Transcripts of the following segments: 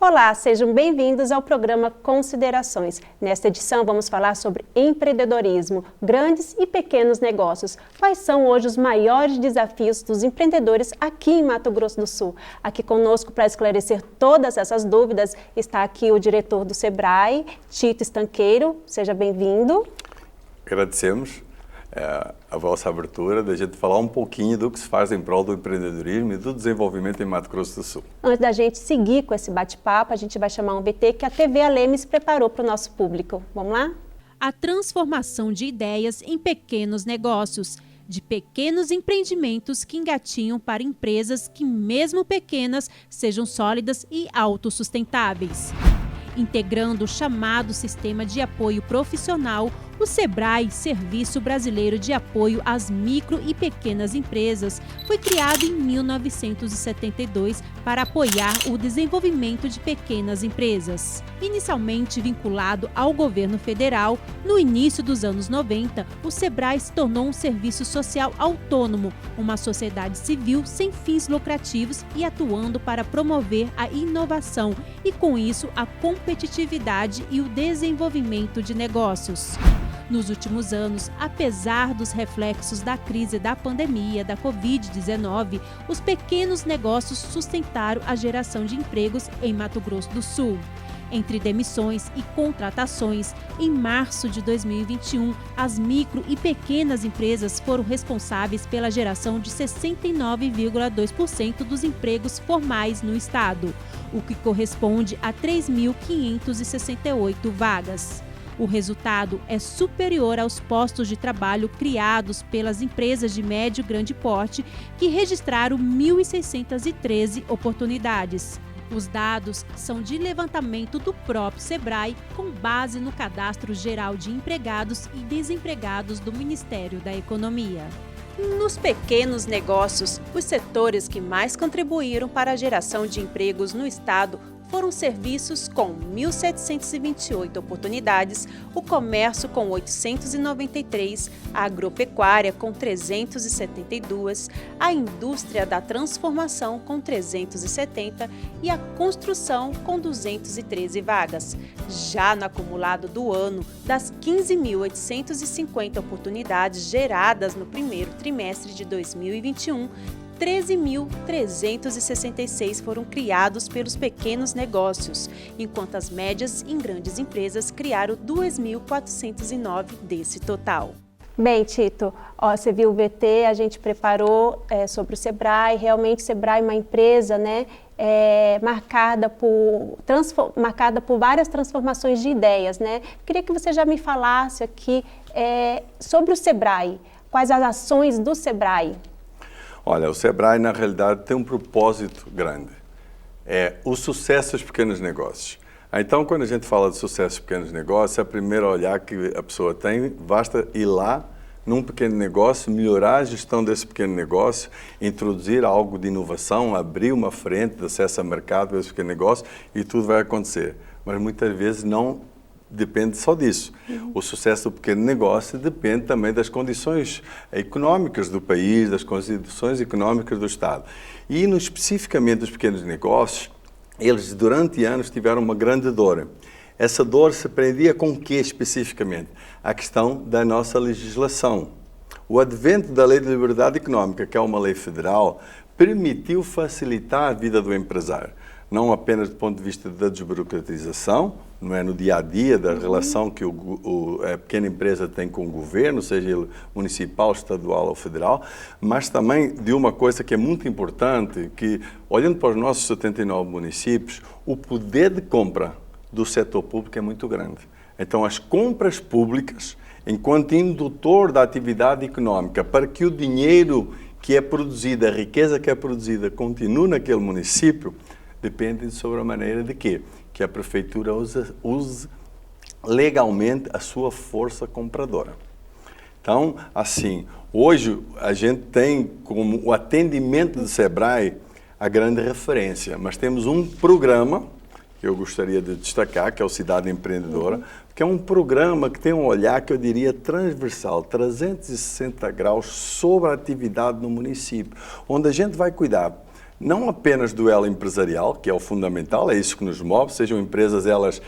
Olá, sejam bem-vindos ao programa Considerações. Nesta edição vamos falar sobre empreendedorismo, grandes e pequenos negócios. Quais são hoje os maiores desafios dos empreendedores aqui em Mato Grosso do Sul? Aqui conosco para esclarecer todas essas dúvidas está aqui o diretor do Sebrae, Tito Estanqueiro. Seja bem-vindo. Agradecemos a vossa abertura, da gente falar um pouquinho do que se faz em prol do empreendedorismo e do desenvolvimento em Mato Grosso do Sul. Antes da gente seguir com esse bate-papo, a gente vai chamar um VT que a TV Alemes preparou para o nosso público. Vamos lá? A transformação de ideias em pequenos negócios, de pequenos empreendimentos que engatinham para empresas que, mesmo pequenas, sejam sólidas e autossustentáveis. Integrando o chamado Sistema de Apoio Profissional, o Sebrae, Serviço Brasileiro de Apoio às Micro e Pequenas Empresas, foi criado em 1972 para apoiar o desenvolvimento de pequenas empresas. Inicialmente vinculado ao governo federal, no início dos anos 90, o Sebrae se tornou um serviço social autônomo, uma sociedade civil sem fins lucrativos e atuando para promover a inovação e, com isso, a competitividade e o desenvolvimento de negócios. Nos últimos anos, apesar dos reflexos da crise da pandemia da Covid-19, os pequenos negócios sustentaram a geração de empregos em Mato Grosso do Sul. Entre demissões e contratações, em março de 2021, as micro e pequenas empresas foram responsáveis pela geração de 69,2% dos empregos formais no estado, o que corresponde a 3.568 vagas. O resultado é superior aos postos de trabalho criados pelas empresas de médio e grande porte, que registraram 1.613 oportunidades. Os dados são de levantamento do próprio Sebrae, com base no Cadastro Geral de Empregados e Desempregados do Ministério da Economia. Nos pequenos negócios, os setores que mais contribuíram para a geração de empregos no estado foram serviços com 1.728 oportunidades, o comércio com 893, a agropecuária com 372, a indústria da transformação com 370 e a construção com 213 vagas. Já no acumulado do ano, das 15.850 oportunidades geradas no primeiro trimestre de 2021, 13.366 foram criados pelos pequenos negócios, enquanto as médias em grandes empresas criaram 2.409 desse total. Bem, Tito, você viu o VT, a gente preparou sobre o Sebrae. Realmente o Sebrae é uma empresa, marcada por várias transformações de ideias, né? Queria que você já me falasse aqui sobre o Sebrae, quais as ações do Sebrae. Olha, o Sebrae, na realidade, tem um propósito grande. É o sucesso dos pequenos negócios. Então, quando a gente fala de sucesso dos pequenos negócios, é o primeiro olhar que a pessoa tem, basta ir lá num pequeno negócio, melhorar a gestão desse pequeno negócio, introduzir algo de inovação, abrir uma frente de acesso a mercado para esse pequeno negócio e tudo vai acontecer. Mas muitas vezes não depende só disso. O sucesso do pequeno negócio depende também das condições económicas do país, das condições económicas do Estado. E, especificamente dos pequenos negócios, eles durante anos tiveram uma grande dor. Essa dor se prendia com o quê especificamente? A questão da nossa legislação. O advento da Lei de Liberdade Económica, que é uma lei federal, permitiu facilitar a vida do empresário. Não apenas do ponto de vista da desburocratização, não é no dia a dia da relação que a pequena empresa tem com o governo, seja ele municipal, estadual ou federal, mas também de uma coisa que é muito importante, que olhando para os nossos 79 municípios, o poder de compra do setor público é muito grande. Então as compras públicas, enquanto indutor da atividade económica, para que o dinheiro que é produzido, a riqueza que é produzida, continue naquele município, depende sobre a maneira de quê? Que a prefeitura use legalmente a sua força compradora. Então, assim, hoje a gente tem como o atendimento do Sebrae a grande referência, mas temos um programa que eu gostaria de destacar, que é o Cidade Empreendedora, que é um programa que tem um olhar que eu diria transversal, 360 graus sobre a atividade no município, onde a gente vai cuidar não apenas do elo empresarial, que é o fundamental, é isso que nos move, sejam empresas elas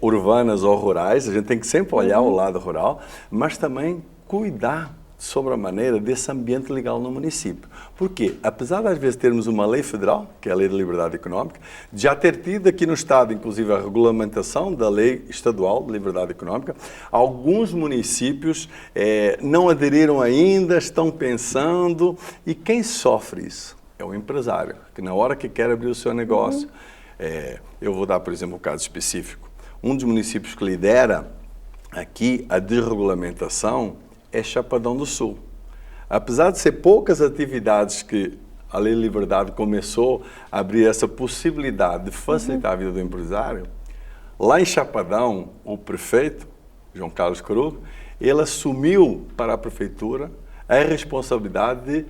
urbanas ou rurais, a gente tem que sempre olhar o lado rural, mas também cuidar sobre a maneira desse ambiente legal no município. Porque, apesar de às vezes termos uma lei federal, que é a Lei de Liberdade Económica, já ter tido aqui no Estado, inclusive, a regulamentação da Lei Estadual de Liberdade Económica, alguns municípios não aderiram ainda, estão pensando, e quem sofre isso? É o empresário, que na hora que quer abrir o seu negócio, eu vou dar, por exemplo, um caso específico. Um dos municípios que lidera aqui a desregulamentação é Chapadão do Sul. Apesar de ser poucas atividades que a Lei de Liberdade começou a abrir essa possibilidade de facilitar a vida do empresário, lá em Chapadão, o prefeito, João Carlos Corujo, ele assumiu para a prefeitura a responsabilidade de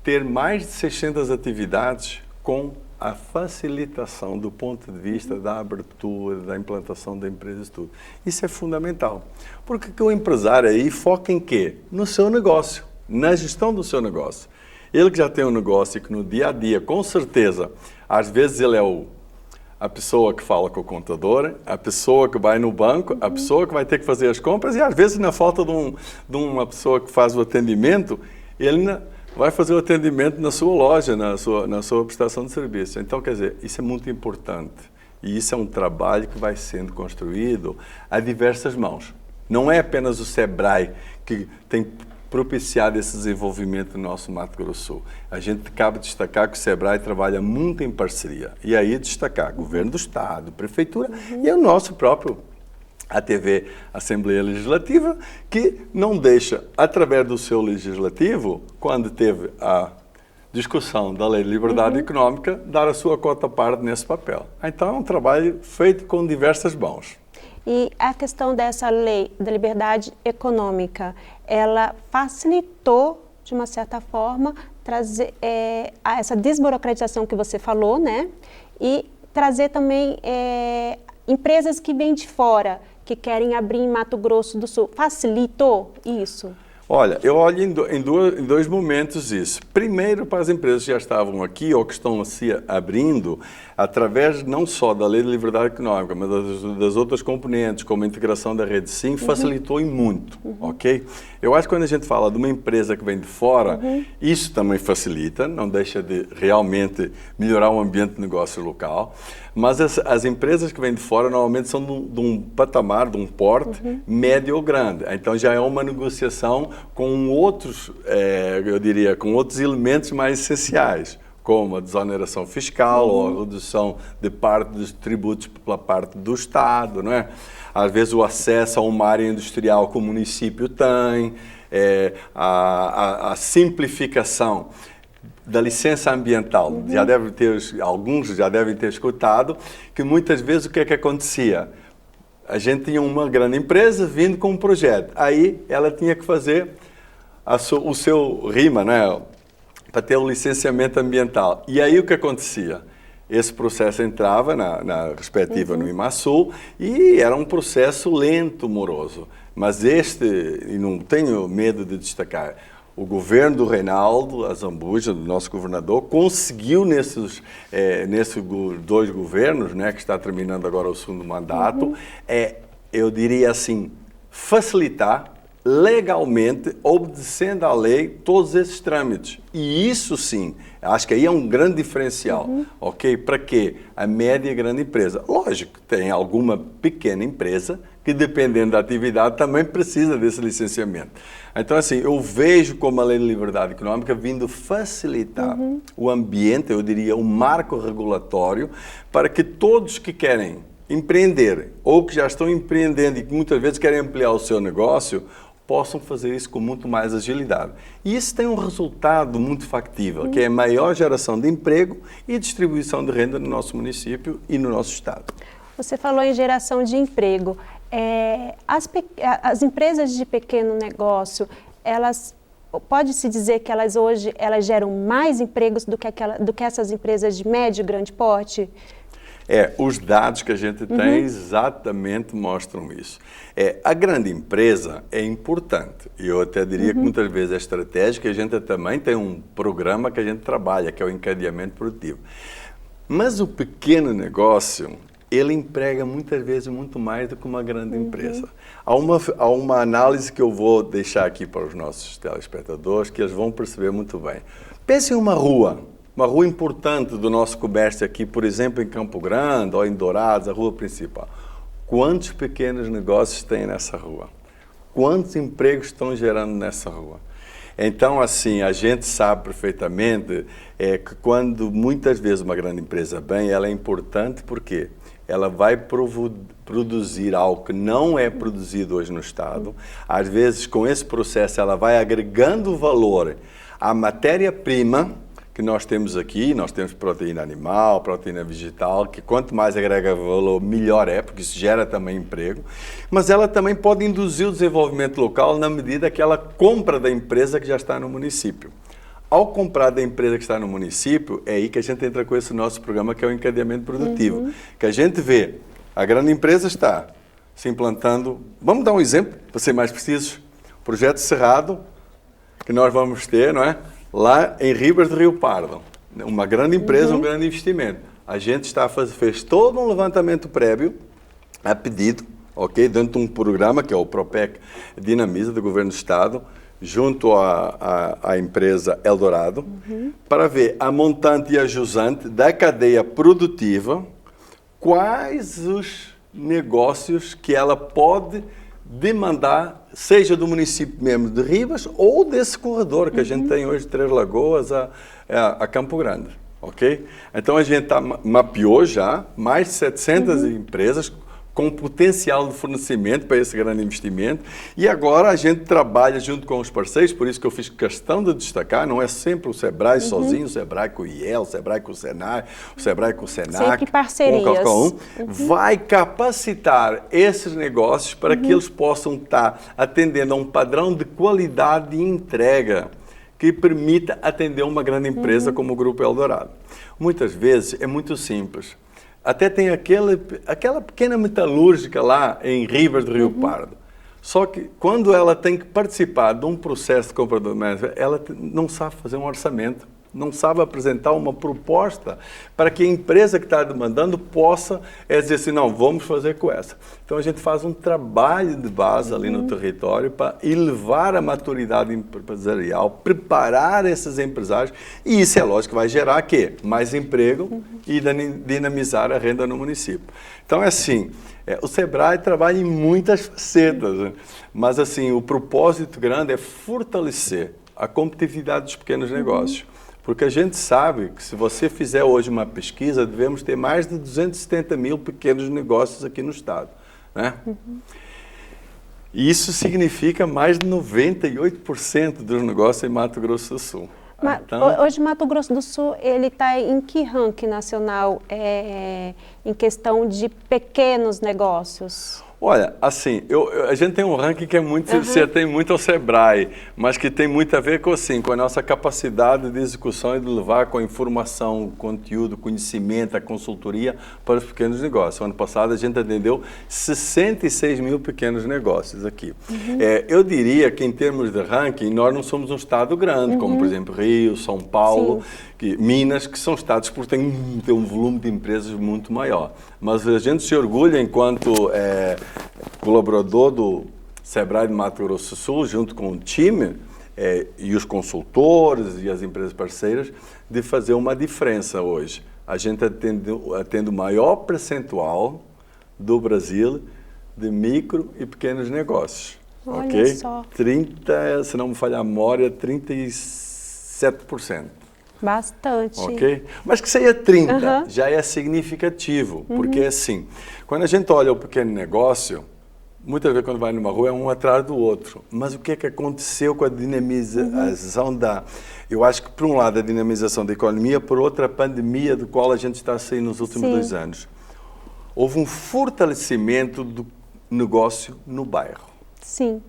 ter mais de 600 atividades com a facilitação do ponto de vista da abertura, da implantação da empresa e tudo. Isso é fundamental. Porque o empresário aí foca em quê? No seu negócio, na gestão do seu negócio. Ele que já tem um negócio e que no dia a dia, com certeza, às vezes ele é a pessoa que fala com o contador, a pessoa que vai no banco, a pessoa que vai ter que fazer as compras e às vezes na falta de uma pessoa que faz o atendimento, ele vai fazer o atendimento na sua loja, na sua prestação de serviço. Então, quer dizer, isso é muito importante. E isso é um trabalho que vai sendo construído a diversas mãos. Não é apenas o SEBRAE que tem propiciado esse desenvolvimento no nosso Mato Grosso do Sul. A gente cabe destacar que o SEBRAE trabalha muito em parceria. E aí destacar Governo do Estado, Prefeitura e o nosso próprio a TV Assembleia Legislativa, que não deixa, através do seu legislativo, quando teve a discussão da Lei de Liberdade Económica, dar a sua cota parte nesse papel. Então é um trabalho feito com diversas mãos. E a questão dessa Lei da Liberdade Econômica, ela facilitou, de uma certa forma, trazer essa desburocratização que você falou, né? E trazer também empresas que vêm de fora, que querem abrir em Mato Grosso do Sul. Facilitou isso? Olha, eu olho em dois momentos isso. Primeiro, para as empresas que já estavam aqui ou que estão se abrindo, através não só da Lei de Liberdade Económica, mas das outras componentes, como a integração da rede SIM, facilitou e muito, ok? Eu acho que quando a gente fala de uma empresa que vem de fora, isso também facilita, não deixa de realmente melhorar o ambiente de negócio local, mas as empresas que vêm de fora normalmente são de um patamar, de um porte médio ou grande. Então já é uma negociação com outros, eu diria, com outros elementos mais essenciais, como a desoneração fiscal ou a redução de parte dos tributos pela parte do Estado, não é? Às vezes o acesso a uma área industrial que o município tem, a simplificação da licença ambiental. Alguns já devem ter escutado que muitas vezes o que é que acontecia? A gente tinha uma grande empresa vindo com um projeto, aí ela tinha que fazer o seu RIMA, né? Para ter o licenciamento ambiental. E aí o que acontecia? Esse processo entrava na respectiva no IMASUL e era um processo lento, moroso. Mas e não tenho medo de destacar, o governo do Reinaldo Azambuja, do nosso governador, conseguiu nesses dois governos, né, que está terminando agora o segundo mandato, eu diria assim, facilitar legalmente, obedecendo à lei, todos esses trâmites. E isso sim, acho que aí é um grande diferencial, ok? Para quê? A média e grande empresa. Lógico, tem alguma pequena empresa que, dependendo da atividade, também precisa desse licenciamento. Então, assim, eu vejo como a Lei de Liberdade Económica vindo facilitar o ambiente, eu diria, um marco regulatório, para que todos que querem empreender ou que já estão empreendendo e que muitas vezes querem ampliar o seu negócio, possam fazer isso com muito mais agilidade. E isso tem um resultado muito factível, que é a maior geração de emprego e distribuição de renda no nosso município e no nosso estado. Você falou em geração de emprego. As empresas de pequeno negócio, pode-se dizer que elas hoje geram mais empregos do que essas empresas de médio e grande porte? Os dados que a gente tem exatamente mostram isso. A grande empresa é importante. E eu até diria que muitas vezes é estratégica. A gente também tem um programa que a gente trabalha, que é o encadeamento produtivo. Mas o pequeno negócio, ele emprega muitas vezes muito mais do que uma grande empresa. Há uma análise que eu vou deixar aqui para os nossos telespectadores, que eles vão perceber muito bem. Pense em uma rua importante do nosso comércio aqui, por exemplo, em Campo Grande ou em Dourados, a rua principal. Quantos pequenos negócios tem nessa rua? Quantos empregos estão gerando nessa rua? Então, assim, a gente sabe perfeitamente que quando muitas vezes uma grande empresa vem, ela é importante porque ela vai produzir algo que não é produzido hoje no Estado. Às vezes, com esse processo, ela vai agregando valor à matéria-prima que nós temos aqui. Nós temos proteína animal, proteína vegetal, que quanto mais agrega valor, melhor é, porque isso gera também emprego. Mas ela também pode induzir o desenvolvimento local na medida que ela compra da empresa que já está no município. Ao comprar da empresa que está no município, é aí que a gente entra com esse nosso programa, que é o encadeamento produtivo. Que a gente vê, a grande empresa está se implantando. Vamos dar um exemplo, para ser mais precisos. Projeto Cerrado, que nós vamos ter, não é? Lá em Ribas do Rio Pardo, uma grande empresa, um grande investimento. A gente fez todo um levantamento prévio, a pedido, ok, dentro de um programa que é o PROPEC Dinamiza, do Governo do Estado, junto à empresa Eldorado, para ver a montante e a jusante da cadeia produtiva, quais os negócios que ela pode demandar, seja do município mesmo de Ribas ou desse corredor que a gente tem hoje de Três Lagoas a Campo Grande, ok? Então a gente mapeou já mais de 700 empresas com potencial de fornecimento para esse grande investimento, e agora a gente trabalha junto com os parceiros, por isso que eu fiz questão de destacar, não é sempre o Sebrae sozinho, o Sebrae com o IEL, o Sebrae com o Senai, o Sebrae com o Senac, sempre parcerias. Com qualquer um, vai capacitar esses negócios para que eles possam estar atendendo a um padrão de qualidade e entrega que permita atender uma grande empresa como o Grupo Eldorado. Muitas vezes é muito simples. Até tem aquela pequena metalúrgica lá em Ribas do Rio Pardo. Só que quando ela tem que participar de um processo de compra do mestre, ela não sabe fazer um orçamento, não sabe apresentar uma proposta para que a empresa que está demandando possa dizer assim, não, vamos fazer com essa. Então a gente faz um trabalho de base ali no território para elevar a maturidade empresarial, preparar esses empresários, e isso é lógico que vai gerar quê? Mais emprego e dinamizar a renda no município. Então é assim, o Sebrae trabalha em muitas facetas, né? Mas assim, o propósito grande é fortalecer a competitividade dos pequenos negócios. Porque a gente sabe que se você fizer hoje uma pesquisa, devemos ter mais de 270 mil pequenos negócios aqui no Estado, né? E isso significa mais de 98% dos negócios em Mato Grosso do Sul. Mas, então, hoje Mato Grosso do Sul, ele está em que ranking nacional em questão de pequenos negócios? Olha, assim, a gente tem um ranking que é muito, tem muito ao Sebrae, mas que tem muito a ver com a nossa capacidade de execução e de levar com a informação, conteúdo, conhecimento, a consultoria para os pequenos negócios. Ano passado a gente atendeu 66 mil pequenos negócios aqui. Eu diria que em termos de ranking, nós não somos um estado grande, como por exemplo Rio, São Paulo, Minas, que são estados que têm um volume de empresas muito maior. Mas a gente se orgulha enquanto colaborador do Sebrae de Mato Grosso do Sul, junto com o time e os consultores e as empresas parceiras, de fazer uma diferença hoje. A gente atende o maior percentual do Brasil de micro e pequenos negócios. Olha ok? só. 30, se não me falhar a memória, 37%. Bastante. Ok? Mas que seja 30 já é significativo, porque assim, quando a gente olha o pequeno negócio, muitas vezes quando vai numa rua é um atrás do outro. Mas o que é que aconteceu com a dinamização eu acho que por um lado a dinamização da economia, por outra a pandemia do qual a gente está saindo nos últimos 2 anos. Houve um fortalecimento do negócio no bairro. Sim.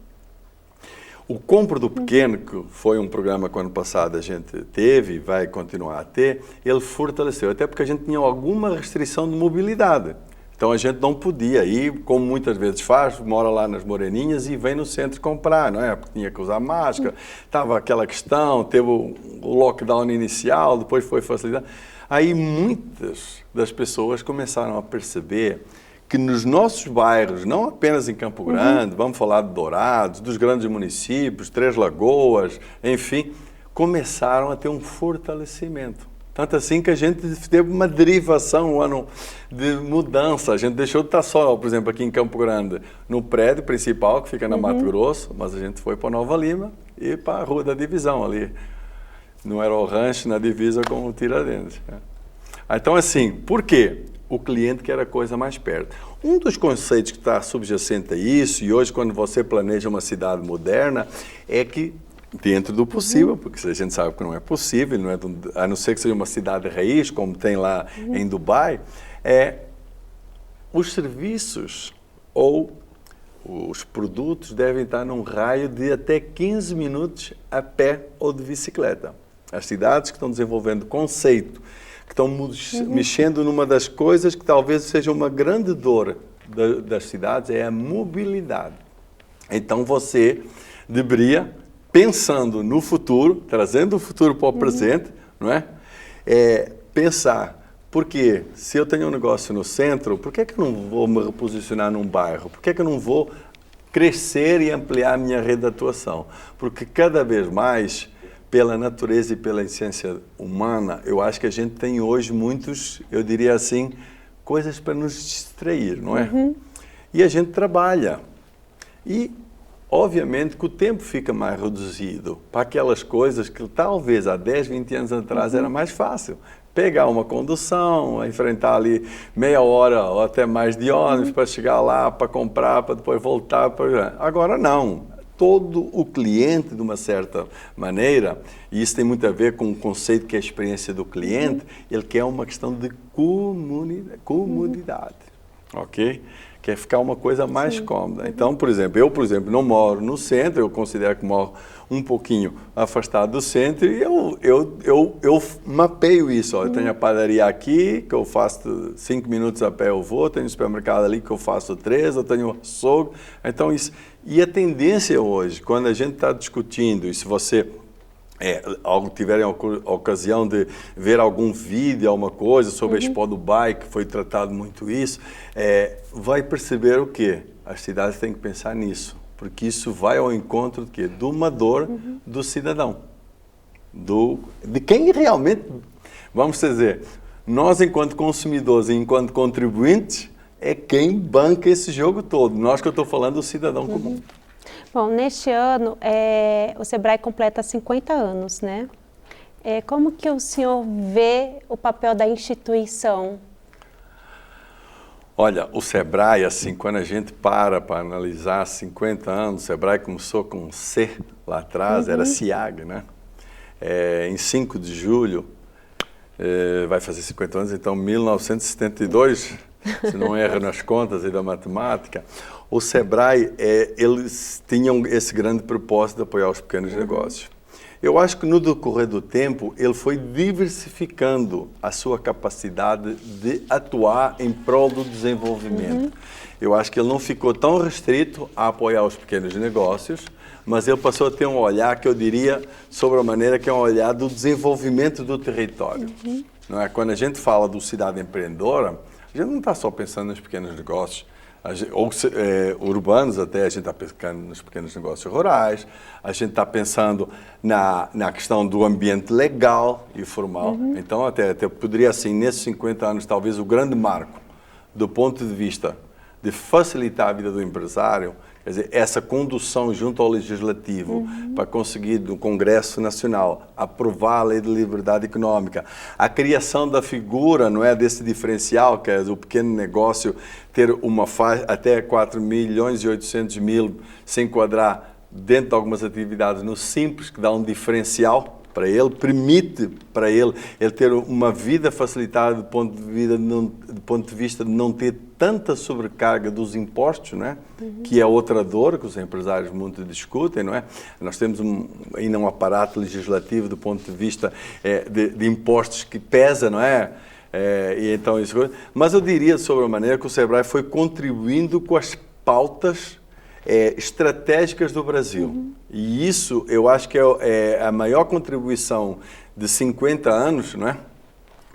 O Compra do Pequeno, que foi um programa que ano passado a gente teve e vai continuar a ter, ele fortaleceu, até porque a gente tinha alguma restrição de mobilidade. Então a gente não podia ir, como muitas vezes faz, mora lá nas Moreninhas e vem no centro comprar, não é? Porque tinha que usar máscara, estava aquela questão, teve o lockdown inicial, depois foi facilitado. Aí muitas das pessoas começaram a perceber que nos nossos bairros, não apenas em Campo Grande, vamos falar de Dourados, dos grandes municípios, Três Lagoas, enfim, começaram a ter um fortalecimento. Tanto assim que a gente teve uma derivação, um ano de mudança. A gente deixou de estar só, por exemplo, aqui em Campo Grande, no prédio principal, que fica na Mato Grosso, mas a gente foi para Nova Lima e para a Rua da Divisão, ali no Aerorancho, na divisa com o Tiradentes. Então, assim, por quê? O cliente quer a coisa mais perto. Um dos conceitos que está subjacente a isso, e hoje quando você planeja uma cidade moderna, é que dentro do possível, porque a gente sabe que não é possível, não é, a não ser que seja uma cidade raiz, como tem lá em Dubai, os serviços ou os produtos devem estar num raio de até 15 minutos a pé ou de bicicleta. As cidades que estão desenvolvendo conceito, que estão mexendo numa das coisas que talvez seja uma grande dor das cidades, é a mobilidade. Então você deveria, pensando no futuro, trazendo o futuro para o presente, não é? Pensar, porque se eu tenho um negócio no centro, por que é que eu não vou me reposicionar num bairro? Por que é que eu não vou crescer e ampliar a minha rede de atuação? Porque cada vez mais, pela natureza e pela essência humana, eu acho que a gente tem hoje muitos, eu diria assim, coisas para nos distrair, não é? E a gente trabalha. E obviamente que o tempo fica mais reduzido para aquelas coisas que talvez há 10, 20 anos atrás era mais fácil. Pegar uma condução, enfrentar ali meia hora ou até mais de ônibus para chegar lá, para comprar, para depois voltar. Agora não. Todo o cliente, de uma certa maneira, e isso tem muito a ver com o conceito que é a experiência do cliente, ele quer uma questão de comodidade, ok? Quer ficar uma coisa mais cômoda. Então, por exemplo, eu não moro no centro, eu considero que moro um pouquinho afastado do centro e eu mapeio isso. Ó. Eu tenho a padaria aqui, que eu faço 5 minutos a pé eu vou, tenho o supermercado ali que eu faço 3, eu tenho o açougue. Então, isso. E a tendência hoje, quando a gente está discutindo, e se você tiverem a ocasião de ver algum vídeo, alguma coisa sobre a Expo Dubai, que foi tratado muito isso, vai perceber o quê? As cidades têm que pensar nisso, porque isso vai ao encontro do quê? De uma dor do cidadão, de quem realmente, vamos dizer, nós enquanto consumidores e enquanto contribuintes, é quem banca esse jogo todo. Nós que eu estou falando do cidadão comum. Bom, neste ano, o Sebrae completa 50 anos, né? Como que o senhor vê o papel da instituição? Olha, o Sebrae, assim, quando a gente para analisar 50 anos, o Sebrae começou com um C lá atrás, era SIAG, né? Em 5 de julho, vai fazer 50 anos, então 1972, se não erra nas contas e da matemática, o Sebrae, eles tinham esse grande propósito de apoiar os pequenos negócios. Eu acho que no decorrer do tempo, ele foi diversificando a sua capacidade de atuar em prol do desenvolvimento. Eu acho que ele não ficou tão restrito a apoiar os pequenos negócios, mas ele passou a ter um olhar que eu diria sobre a maneira que é um olhar do desenvolvimento do território. Não é? Quando a gente fala do cidade empreendedora, a gente não está só pensando nos pequenos negócios, ou urbanos até, a gente está pensando nos pequenos negócios rurais, a gente está pensando na questão do ambiente legal e formal. Então, até poderia, assim, nesses 50 anos, talvez o grande marco do ponto de vista de facilitar a vida do empresário, quer dizer, essa condução junto ao Legislativo para conseguir do Congresso Nacional aprovar a Lei de Liberdade Econômica, a criação da figura, não é, desse diferencial, que é o pequeno negócio ter uma faixa até 4.800.000 se enquadrar dentro de algumas atividades no Simples, que dá um diferencial, para ele, permite para ele ter uma vida facilitada do ponto de vista de não ter tanta sobrecarga dos impostos, não é? Que é outra dor que os empresários muito discutem, não é? Nós temos ainda um aparato legislativo do ponto de vista de impostos que pesa, não é? E então isso, mas eu diria sobre a maneira que o Sebrae foi contribuindo com as pautas estratégicas do Brasil. E isso eu acho que é a maior contribuição de 50 anos, não é?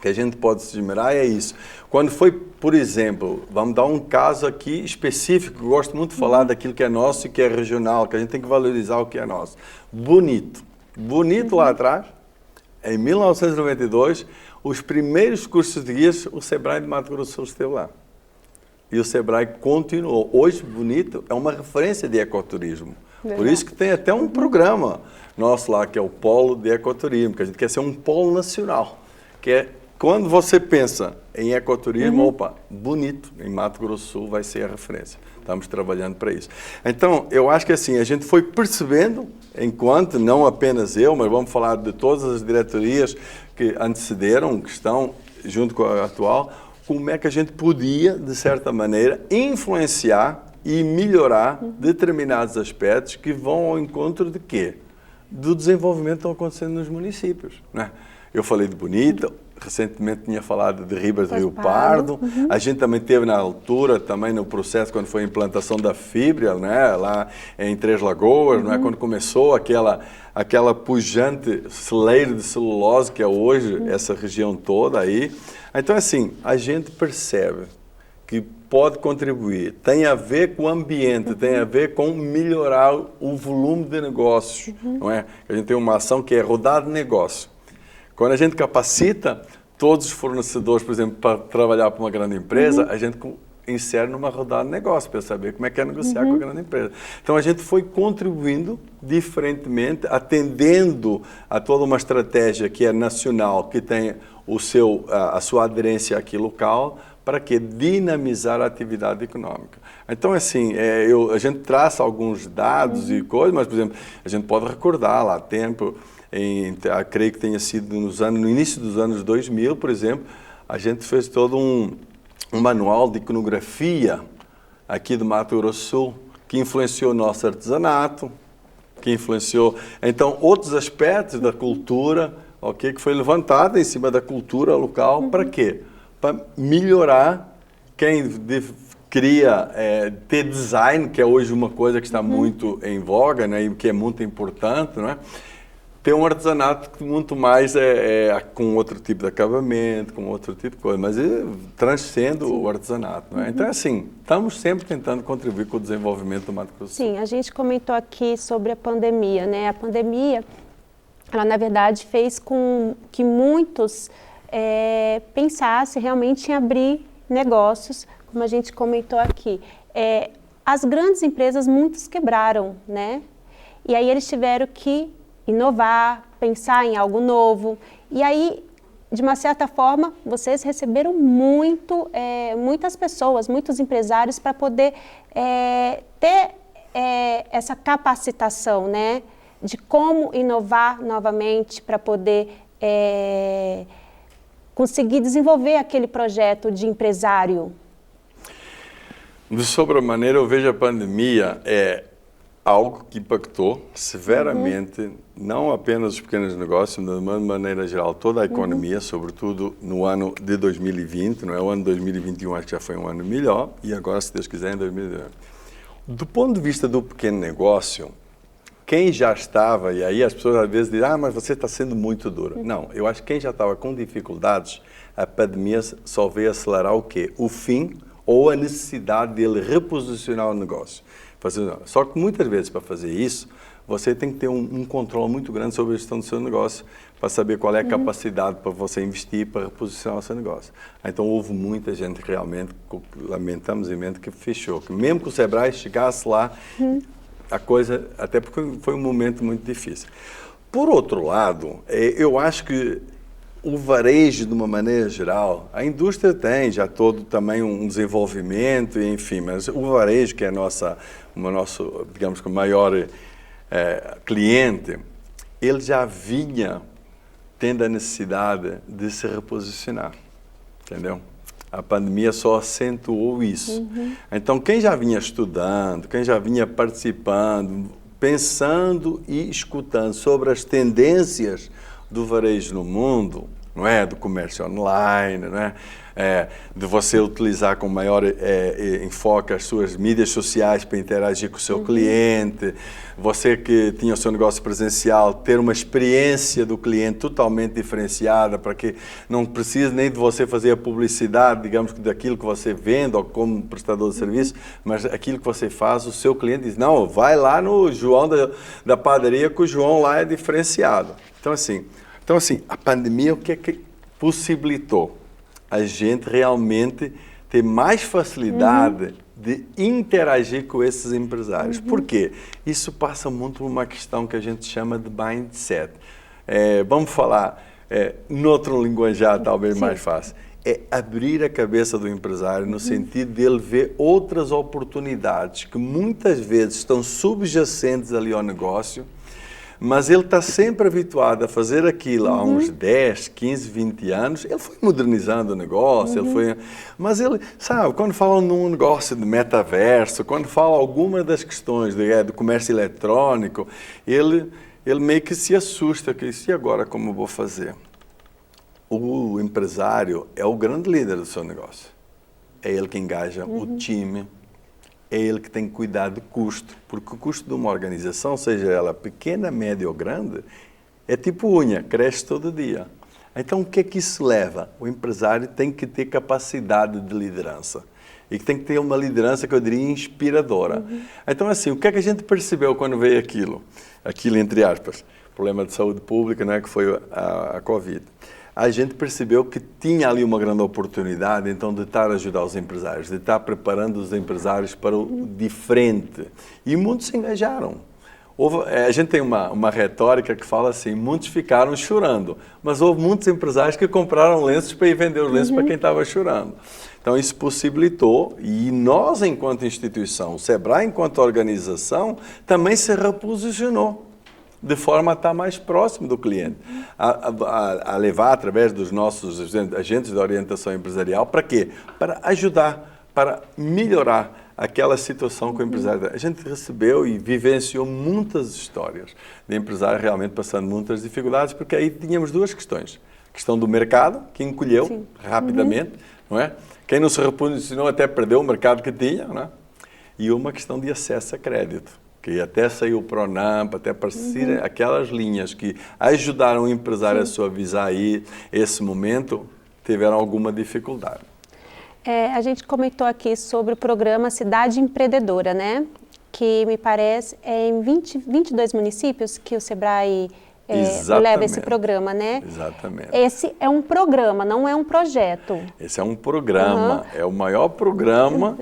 Que a gente pode se admirar, é isso. Quando foi, por exemplo, vamos dar um caso aqui específico, eu gosto muito de falar daquilo que é nosso e que é regional, que a gente tem que valorizar o que é nosso. Bonito. Bonito lá atrás, em 1992, os primeiros cursos de guias, o Sebrae de Mato Grosso do Sul esteve lá. E o Sebrae continuou. Hoje, Bonito é uma referência de ecoturismo. Por isso que tem até um programa nosso lá, que é o Polo de Ecoturismo, que a gente quer ser um polo nacional. Que é, quando você pensa em ecoturismo, opa, Bonito, em Mato Grosso do Sul, vai ser a referência. Estamos trabalhando para isso. Então, eu acho que assim, a gente foi percebendo, enquanto, não apenas eu, mas vamos falar de todas as diretorias que antecederam, que estão junto com a atual, como é que a gente podia, de certa maneira, influenciar e melhorar determinados aspectos que vão ao encontro de quê? Do desenvolvimento que está acontecendo nos municípios, né? Eu falei de Bonito, recentemente tinha falado de Ribas do Rio Pardo. A gente também teve na altura, também no processo, quando foi a implantação da fibra, né, lá em Três Lagoas, né, quando começou aquela pujante celeiro de celulose que é hoje essa região toda aí. Então, assim, a gente percebe que pode contribuir, tem a ver com o ambiente, tem a ver com melhorar o volume de negócios, não é? A gente tem uma ação que é rodar de negócio. Quando a gente capacita todos os fornecedores, por exemplo, para trabalhar para uma grande empresa, a gente insere numa rodada de negócio para saber como é que é negociar com a grande empresa. Então, a gente foi contribuindo diferentemente, atendendo a toda uma estratégia que é nacional, que tem a sua aderência aqui local, para que dinamizar a atividade econômica. Então, assim, a gente traça alguns dados e coisas, mas, por exemplo, a gente pode recordar lá tempo, creio que tenha sido no início dos anos 2000, por exemplo, a gente fez todo um manual de iconografia aqui do Mato Grosso do Sul, que influenciou o nosso artesanato, que influenciou, então, outros aspectos da cultura, que foi levantado em cima da cultura local, para quê? Para melhorar quem queria ter design, que é hoje uma coisa que está muito em voga, né, e que é muito importante, não é? Tem um artesanato que muito mais com outro tipo de acabamento, com outro tipo de coisa, mas transcende o artesanato, não é? Então, assim, estamos sempre tentando contribuir com o desenvolvimento do Mato Grosso do Sul. Sim, a gente comentou aqui sobre a pandemia, né? A pandemia, ela na verdade fez com que muitos pensassem realmente em abrir negócios, como a gente comentou aqui. As grandes empresas, muitas quebraram, né? E aí eles tiveram que inovar, pensar em algo novo. E aí, de uma certa forma, vocês receberam muitas pessoas, muitos empresários para poder ter essa capacitação, né? De como inovar novamente para poder conseguir desenvolver aquele projeto de empresário. De sobremaneira, eu vejo a pandemia algo que impactou severamente, não apenas os pequenos negócios, mas de uma maneira geral toda a economia, sobretudo no ano de 2020, não é? O ano de 2021 acho que já foi um ano melhor, e agora, se Deus quiser, em 2022. Do ponto de vista do pequeno negócio, quem já estava, e aí as pessoas às vezes dizem, mas você está sendo muito dura. Não, eu acho que quem já estava com dificuldades, a pandemia só veio acelerar o quê? O fim ou a necessidade dele reposicionar o negócio. Só que muitas vezes para fazer isso, você tem que ter um controle muito grande sobre a gestão do seu negócio, para saber qual é a capacidade para você investir para reposicionar o seu negócio. Então houve muita gente realmente, lamentamos imenso, que fechou. Que mesmo que o Sebrae chegasse lá, a coisa, até porque foi um momento muito difícil. Por outro lado, eu acho que o varejo, de uma maneira geral, a indústria tem já todo também um desenvolvimento, enfim, mas o varejo, que é o nosso, digamos, maior cliente, ele já vinha tendo a necessidade de se reposicionar, entendeu? A pandemia só acentuou isso. Então, quem já vinha estudando, quem já vinha participando, pensando e escutando sobre as tendências do varejo no mundo, não é? Do comércio online, não é? De você utilizar com maior enfoque as suas mídias sociais para interagir com o seu cliente, você que tinha o seu negócio presencial, ter uma experiência do cliente totalmente diferenciada para que não precise nem de você fazer a publicidade, digamos, daquilo que você vende ou como prestador de serviço, mas aquilo que você faz, o seu cliente diz, não, vai lá no João da padaria que o João lá é diferenciado. Então, assim, a pandemia, o que é que possibilitou? A gente realmente ter mais facilidade de interagir com esses empresários. Por quê? Isso passa muito por uma questão que a gente chama de mindset. Vamos falar noutro linguajar talvez mais fácil. É abrir a cabeça do empresário no sentido de ele ver outras oportunidades que muitas vezes estão subjacentes ali ao negócio, mas ele está sempre habituado a fazer aquilo há uns 10, 15, 20 anos. Ele foi modernizando o negócio, mas ele, sabe, quando falam num negócio de metaverso, quando falam alguma das questões do comércio eletrónico, ele meio que se assusta, que e agora como eu vou fazer? O empresário é o grande líder do seu negócio. É ele que engaja o time. É ele que tem que cuidar do custo, porque o custo de uma organização, seja ela pequena, média ou grande, é tipo unha, cresce todo dia. Então, o que é que isso leva? O empresário tem que ter capacidade de liderança e que tem que ter uma liderança que eu diria inspiradora. Então, assim, o que é que a gente percebeu quando veio aquilo entre aspas, problema de saúde pública, né, que foi a Covid. A gente percebeu que tinha ali uma grande oportunidade, então, de estar a ajudar os empresários, de estar preparando os empresários para o diferente. E muitos se engajaram. A gente tem uma retórica que fala assim, muitos ficaram chorando, mas houve muitos empresários que compraram lenços para ir vender os lenços para quem estava chorando. Então, isso possibilitou, e nós, enquanto instituição, o Sebrae, enquanto organização, também se reposicionou, de forma a estar mais próximo do cliente, a levar através dos nossos agentes de orientação empresarial, para quê? Para ajudar, para melhorar aquela situação que o empresário... A gente recebeu e vivenciou muitas histórias de empresários realmente passando muitas dificuldades, porque aí tínhamos duas questões. A questão do mercado, que encolheu rapidamente, não é? Quem não se reposicionou até perdeu o mercado que tinha, não é? E uma questão de acesso a crédito, que até saiu o Pronamp, até aparecerem aquelas linhas que ajudaram o empresário a suavizar aí esse momento, tiveram alguma dificuldade. A gente comentou aqui sobre o programa Cidade Empreendedora, né? Que me parece é em 22 municípios que o Sebrae leva esse programa, né? Exatamente. Esse é um programa, não é um projeto. Esse é um programa, é o maior programa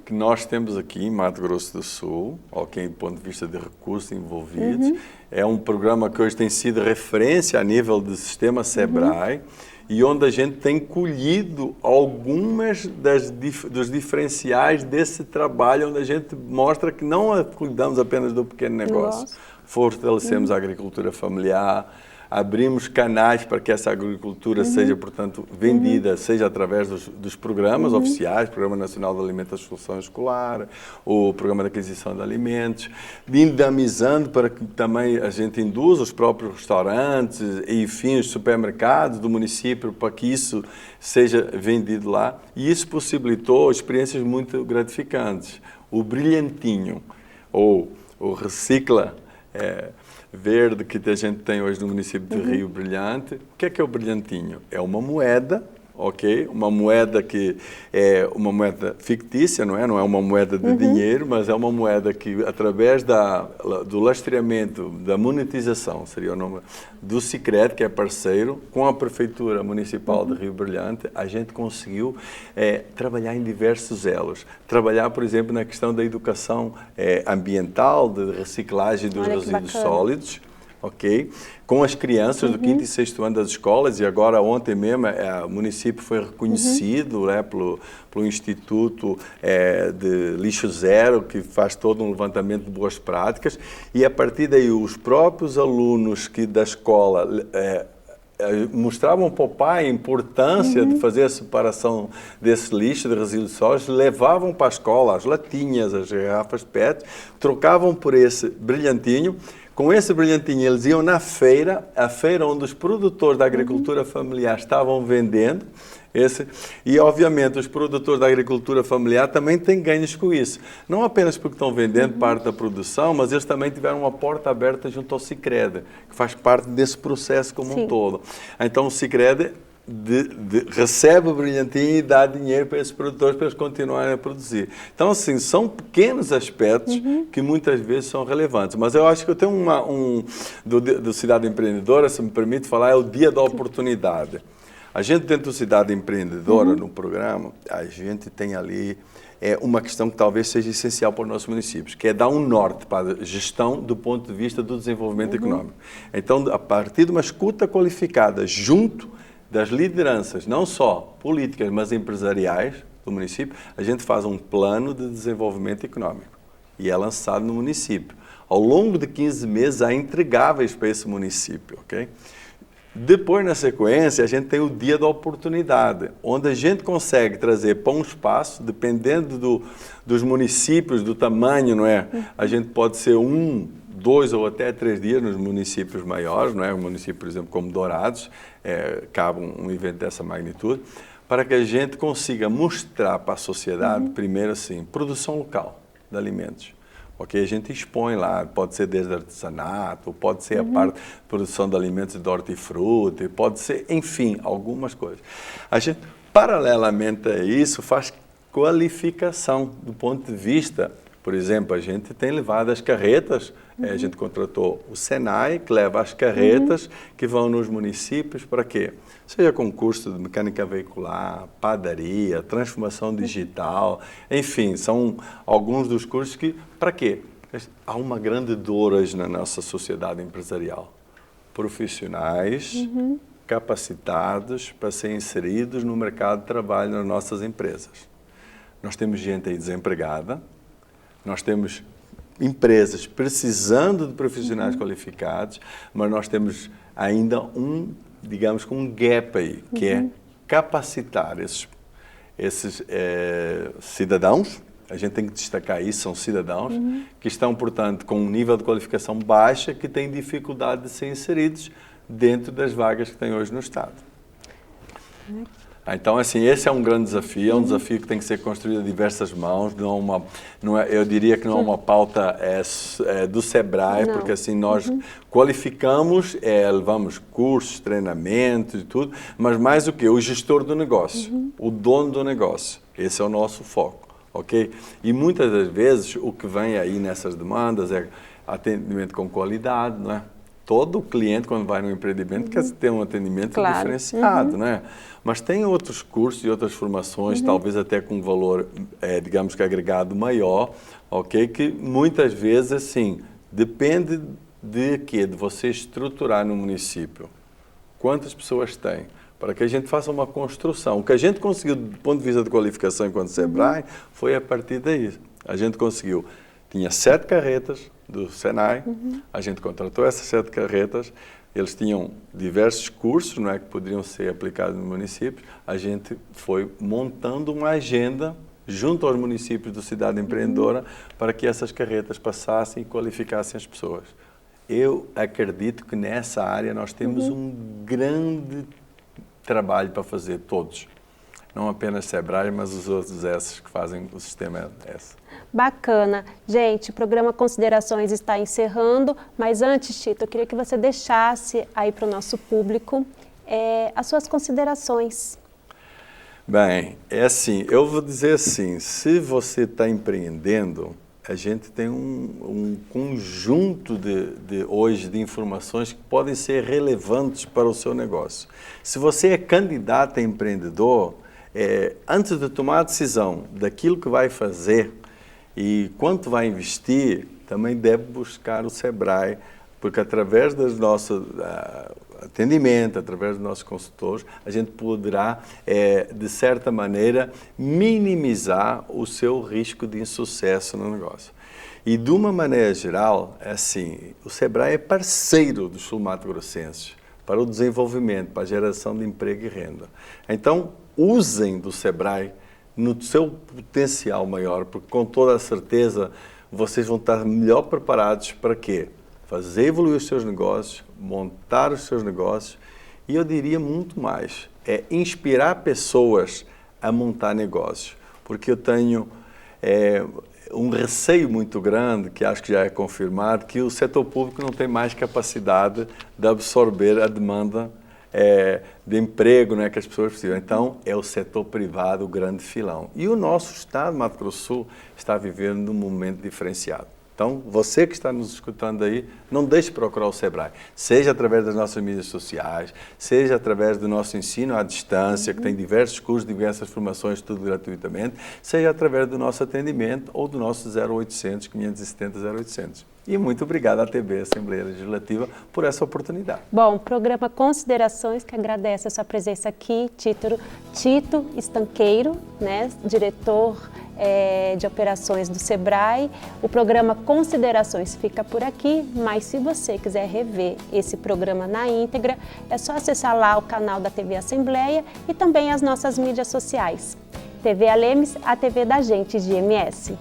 que nós temos aqui em Mato Grosso do Sul, ok, do ponto de vista de recursos envolvidos. É um programa que hoje tem sido referência a nível do sistema Sebrae e onde a gente tem colhido algumas dos diferenciais desse trabalho, onde a gente mostra que não cuidamos apenas do pequeno negócio. Fortalecemos a agricultura familiar, abrimos canais para que essa agricultura seja, portanto, vendida, seja através dos programas oficiais, Programa Nacional de Alimentação Escolar, o Programa de Aquisição de Alimentos, dinamizando para que também a gente induza os próprios restaurantes e, enfim, os supermercados do município para que isso seja vendido lá. E isso possibilitou experiências muito gratificantes. O Brilhantinho, ou o Recicla Verde, que a gente tem hoje no município de Rio Brilhante. O que é o Brilhantinho? É uma moeda, ok? Uma moeda que é uma moeda fictícia, não é? Não é uma moeda de dinheiro, mas é uma moeda que, através do lastreamento, da monetização, seria o nome, do Sicredi, que é parceiro, com a Prefeitura Municipal de Rio Brilhante, a gente conseguiu trabalhar em diversos elos. Trabalhar, por exemplo, na questão da educação ambiental, de reciclagem dos resíduos sólidos, ok? Com as crianças do 5º e 6º ano das escolas, e agora ontem mesmo o município foi reconhecido pelo Instituto de Lixo Zero, que faz todo um levantamento de boas práticas, e a partir daí os próprios alunos da escola mostravam para o pai a importância de fazer a separação desse lixo de resíduos sólidos, levavam para a escola as latinhas, as garrafas PET, trocavam por esse brilhantinho. Com esse brilhantinho eles iam na feira, a feira onde os produtores da agricultura familiar estavam vendendo, e obviamente os produtores da agricultura familiar também têm ganhos com isso. Não apenas porque estão vendendo parte da produção, mas eles também tiveram uma porta aberta junto ao Sicredi, que faz parte desse processo como um todo. Então o Sicredi recebe o brilhantinho e dá dinheiro para esses produtores para eles continuarem a produzir. Então, assim, são pequenos aspectos que muitas vezes são relevantes. Mas eu acho que eu tenho do Cidade Empreendedora, se me permite falar, é o Dia da Oportunidade. A gente, dentro do Cidade Empreendedora, no programa, a gente tem ali uma questão que talvez seja essencial para os nossos municípios, que é dar um norte para a gestão do ponto de vista do desenvolvimento econômico. Então, a partir de uma escuta qualificada, junto das lideranças, não só políticas, mas empresariais do município, a gente faz um plano de desenvolvimento econômico e é lançado no município. Ao longo de 15 meses, há entregáveis para esse município, ok? Depois, na sequência, a gente tem o Dia da Oportunidade, onde a gente consegue trazer para um espaço, dependendo dos municípios, do tamanho, não é? A gente pode ser 1, 2 ou até 3 dias nos municípios maiores, não é? Um município, por exemplo, como Dourados, cabe um evento dessa magnitude, para que a gente consiga mostrar para a sociedade, primeiro assim, produção local de alimentos. Ok, a gente expõe lá, pode ser desde artesanato, pode ser a parte de produção de alimentos de hortifruti, pode ser, enfim, algumas coisas. A gente, paralelamente a isso, faz qualificação do ponto de vista, por exemplo, a gente tem levado as carretas, a gente contratou o Senai, que leva as carretas que vão nos municípios, para quê? Seja com curso de mecânica veicular, padaria, transformação digital, enfim, são alguns dos cursos que, para quê? Há uma grande dor hoje na nossa sociedade empresarial. Profissionais capacitados para serem inseridos no mercado de trabalho nas nossas empresas. Nós temos gente aí desempregada, nós temos empresas precisando de profissionais qualificados, mas nós temos ainda digamos que um gap aí, que é capacitar esses cidadãos, a gente tem que destacar isso, são cidadãos que estão, portanto, com um nível de qualificação baixa, que têm dificuldade de ser inseridos dentro das vagas que tem hoje no Estado. Então, assim, esse é um grande desafio, é um desafio que tem que ser construído a diversas mãos, eu diria que não é uma pauta do SEBRAE, porque assim nós qualificamos, levamos cursos, treinamentos e tudo, mas mais o quê? O gestor do negócio, o dono do negócio, esse é o nosso foco, ok? E muitas das vezes o que vem aí nessas demandas é atendimento com qualidade, não é? Todo cliente, quando vai no empreendimento, quer ter um atendimento diferenciado, né? Mas tem outros cursos e outras formações, talvez até com um valor, digamos que agregado maior, ok? Que muitas vezes, assim, depende de quê? De você estruturar no município. Quantas pessoas tem? Para que a gente faça uma construção. O que a gente conseguiu, do ponto de vista de qualificação enquanto SEBRAE, foi a partir daí. A gente conseguiu, tinha 7 carretas, do Senai, a gente contratou essas 7 carretas, eles tinham diversos cursos, não é, que poderiam ser aplicados no município, a gente foi montando uma agenda junto aos municípios do Cidade Empreendedora para que essas carretas passassem e qualificassem as pessoas. Eu acredito que nessa área nós temos um grande trabalho para fazer todos. Não apenas SEBRAE, mas os outros esses que fazem o sistema S. Bacana. Gente, o programa Considerações está encerrando, mas antes, Tito, eu queria que você deixasse aí para o nosso público as suas considerações. Bem, é assim, eu vou dizer assim, se você está empreendendo, a gente tem um conjunto hoje de informações que podem ser relevantes para o seu negócio. Se você é candidato a empreendedor, antes de tomar a decisão daquilo que vai fazer e quanto vai investir, também deve buscar o SEBRAE, porque através dos nossos atendimento, através dos nossos consultores, a gente poderá, de certa maneira, minimizar o seu risco de insucesso no negócio. E, de uma maneira geral, assim, o SEBRAE é parceiro dos sul-mato-grossenses para o desenvolvimento, para a geração de emprego e renda. Então, usem do Sebrae no seu potencial maior, porque com toda a certeza vocês vão estar melhor preparados para quê? Fazer evoluir os seus negócios, montar os seus negócios e eu diria muito mais, é inspirar pessoas a montar negócios, porque eu tenho um receio muito grande, que acho que já é confirmado, que o setor público não tem mais capacidade de absorver a demanda de emprego, né, que as pessoas precisam. Então, é o setor privado o grande filão. E o nosso estado, Mato Grosso do Sul, está vivendo um momento diferenciado. Então, você que está nos escutando aí, não deixe de procurar o Sebrae, seja através das nossas mídias sociais, seja através do nosso ensino à distância, que tem diversos cursos, diversas formações, tudo gratuitamente, seja através do nosso atendimento ou do nosso 0800 570 0800. E muito obrigado à TV Assembleia Legislativa por essa oportunidade. Bom, o programa Considerações, que agradece a sua presença aqui, Tito Estanqueiro, né, diretor de operações do Sebrae. O programa Considerações fica por aqui, mas se você quiser rever esse programa na íntegra, é só acessar lá o canal da TV Assembleia e também as nossas mídias sociais. TV Alemes, a TV da gente de MS.